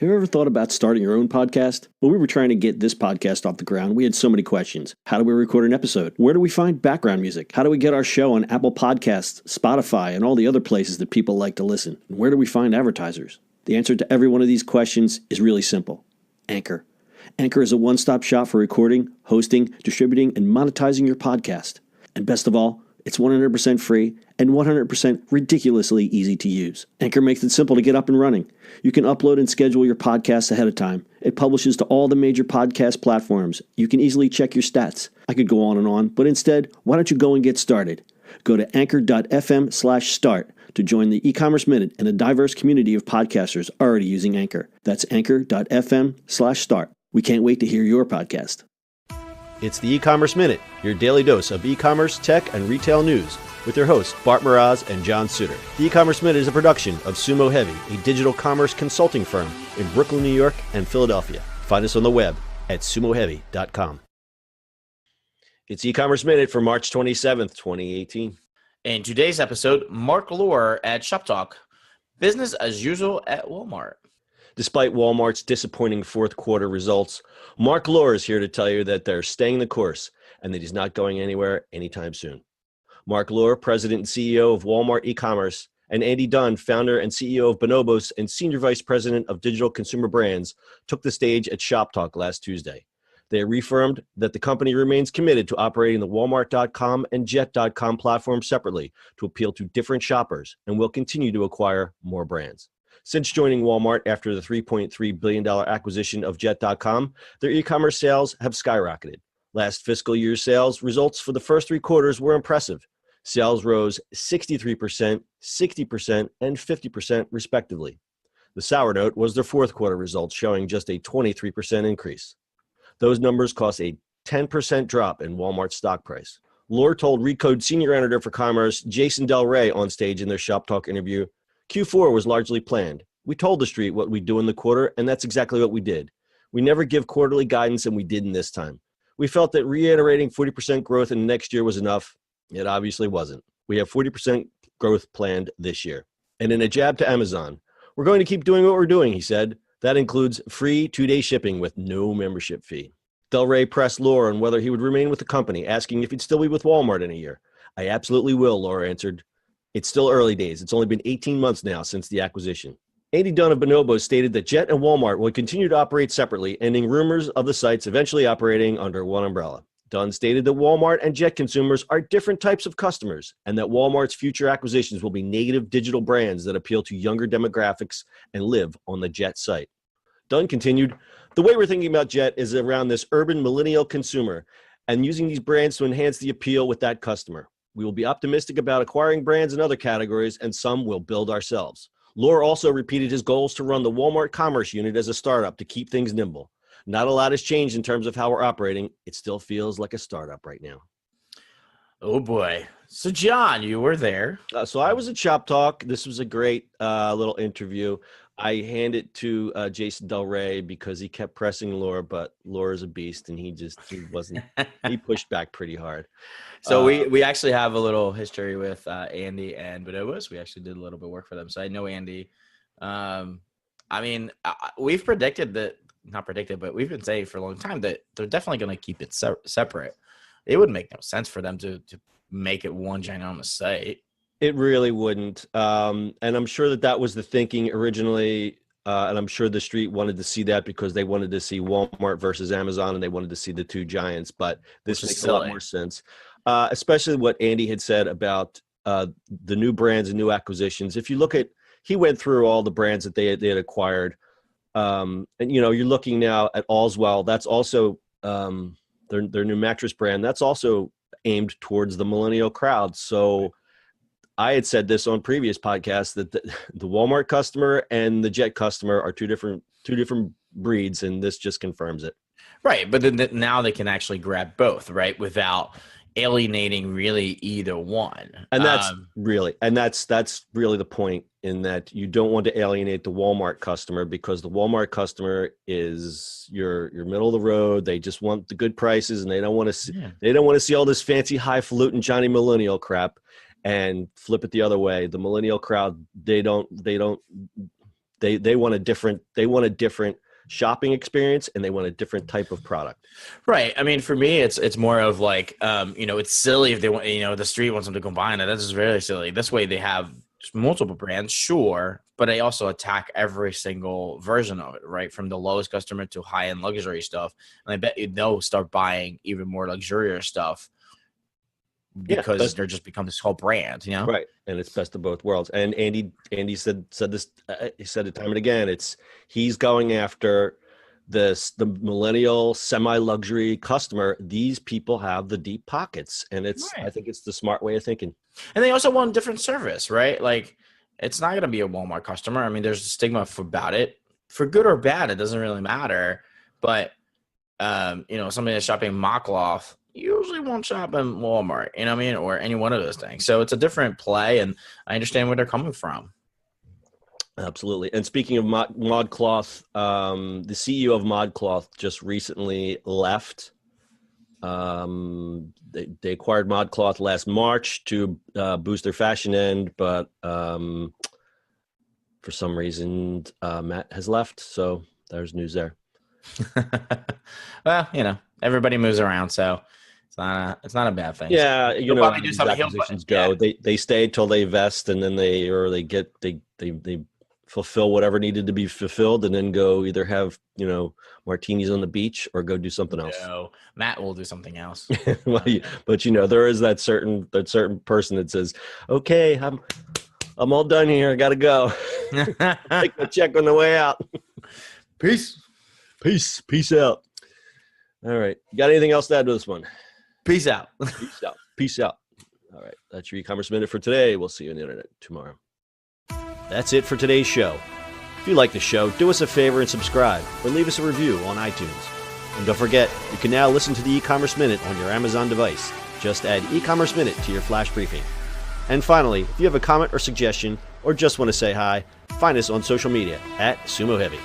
Have you ever thought about starting your own podcast? When we were trying to get this podcast off the ground, we had so many questions. How do we record an episode? Where do we find background music? How do we get our show on Apple Podcasts, Spotify, and all the other places that people like to listen? And where do we find advertisers? The answer to every one of these questions is really simple. Anchor. Anchor is a one-stop shop for recording, hosting, distributing, and monetizing your podcast. And best of all, it's 100% free and 100% ridiculously easy to use. Anchor makes it simple to get up and running. You can upload and schedule your podcasts ahead of time. It publishes to all the major podcast platforms. You can easily check your stats. I could go on, but instead, why don't you go and get started? Go to anchor.fm/start to join the e-commerce minute and a diverse community of podcasters already using Anchor. That's anchor.fm/start. We can't wait to hear your podcast. It's the E-commerce Minute, your daily dose of e-commerce, tech, and retail news with your hosts Bart Mraz and John Suter. The E-commerce Minute is a production of Sumo Heavy, a digital commerce consulting firm in Brooklyn, New York, and Philadelphia. Find us on the web at sumoheavy.com. It's E-commerce Minute for March 27th, 2018. In today's episode, Marc Lore at ShopTalk, business as usual at Walmart. Despite Walmart's disappointing fourth quarter results, Marc Lore is here to tell you that they're staying the course and that he's not going anywhere anytime soon. Marc Lore, President and CEO of Walmart e-commerce, and Andy Dunn, founder and CEO of Bonobos and Senior Vice President of Digital Consumer Brands, took the stage at ShopTalk last Tuesday. They reaffirmed that the company remains committed to operating the Walmart.com and Jet.com platforms separately to appeal to different shoppers and will continue to acquire more brands. Since joining Walmart after the $3.3 billion acquisition of Jet.com, their e-commerce sales have skyrocketed. Last fiscal year's sales results for the first three quarters were impressive. Sales rose 63%, 60%, and 50% respectively. The sour note was their fourth quarter results, showing just a 23% increase. Those numbers cost a 10% drop in Walmart's stock price. Lore told Recode Senior Editor for Commerce Jason Del Rey on stage in their ShopTalk interview, Q4 was largely planned. We told the street what we'd do in the quarter, and that's exactly what we did. We never give quarterly guidance, and we didn't this time. We felt that reiterating 40% growth in the next year was enough. It obviously wasn't. We have 40% growth planned this year. And in a jab to Amazon, we're going to keep doing what we're doing, he said. That includes free 2-day shipping with no membership fee. Del Rey pressed Lore on whether he would remain with the company, asking if he'd still be with Walmart in a year. I absolutely will, Lore answered. It's still early days. It's only been 18 months now since the acquisition. Andy Dunn of Bonobos stated that Jet and Walmart will continue to operate separately, ending rumors of the sites eventually operating under one umbrella. Dunn stated that Walmart and Jet consumers are different types of customers, and that Walmart's future acquisitions will be native digital brands that appeal to younger demographics and live on the Jet site. Dunn continued, the way we're thinking about Jet is around this urban millennial consumer and using these brands to enhance the appeal with that customer. We will be optimistic about acquiring brands in other categories, and some we'll build ourselves. Lore also repeated his goals to run the Walmart Commerce Unit as a startup to keep things nimble. Not a lot has changed in terms of how we're operating. It still feels like a startup right now. Oh, boy. So, John, you were there. So I was at ShopTalk. This was a great little interview. I hand it to Jason Del Rey because he kept pressing Lore, but Lore is a beast, and he wasn't. He pushed back pretty hard. So we actually have a little history with Andy and Bonobos. We actually did a little bit of work for them. So I know Andy. We've predicted that, not predicted, but we've been saying for a long time that they're definitely going to keep it separate. It would make no sense for them to make it one ginormous site. It really wouldn't. And I'm sure that was the thinking originally. And I'm sure the street wanted to see that because they wanted to see Walmart versus Amazon, and they wanted to see the two giants. But this makes a lot more sense, especially what Andy had said about the new brands and new acquisitions. If you look at, he went through all the brands that they had acquired. And, you're looking now at Allswell. That's also their new mattress brand. That's also aimed towards the millennial crowd. So I had said this on previous podcasts that the Walmart customer and the Jet customer are two different breeds, and this just confirms it. Right, but then now they can actually grab both, right, without alienating really either one. And that's really the point, in that you don't want to alienate the Walmart customer, because the Walmart customer is your middle of the road. They just want the good prices, and they don't want to see all this fancy highfalutin Johnny Millennial crap. And flip it the other way. The millennial crowd, they don't They want a different shopping experience, and they want a different type of product. Right. I mean, for me, it's more of like, it's silly if they want, the street wants them to combine it. That's just very silly. This way they have multiple brands, sure, but they also attack every single version of it, right? From the lowest customer to high-end luxury stuff. And I bet they'll start buying even more luxurious stuff because they're just become this whole brand, Right. And it's best of both worlds. And Andy said this, he said it time and again, he's going after the millennial semi-luxury customer. These people have the deep pockets, and right. I think it's the smart way of thinking. And they also want different service, right? Like, it's not going to be a Walmart customer. I mean, there's a stigma about it, for good or bad. It doesn't really matter. But, somebody that's shopping Marc Lore usually won't shop in Walmart, you know what I mean? Or any one of those things. So it's a different play, and I understand where they're coming from. Absolutely. And speaking of ModCloth, the CEO of ModCloth just recently left. They acquired ModCloth last March to boost their fashion end, but for some reason, Matt has left. So there's news there. Well, everybody moves around, so it's not a bad thing. Yeah, he'll probably do something. Acquisitions go. Yeah. They stay till they vest, and then they fulfill whatever needed to be fulfilled, and then go either have martinis on the beach or go do something else. No, Matt will do something else. Well, but there is that certain person that says, "Okay, I'm all done here. I gotta go. Take my check on the way out. Peace out." All right, you got anything else to add to this one? Peace out. All right, that's your e-commerce minute for today. We'll see you on the internet tomorrow. That's it for today's show. If you like the show, do us a favor and subscribe, or leave us a review on iTunes. And don't forget, you can now listen to the e-commerce minute on your Amazon device. Just add e-commerce minute to your flash briefing. And finally, if you have a comment or suggestion, or just want to say hi, find us on social media @SumoHeavy.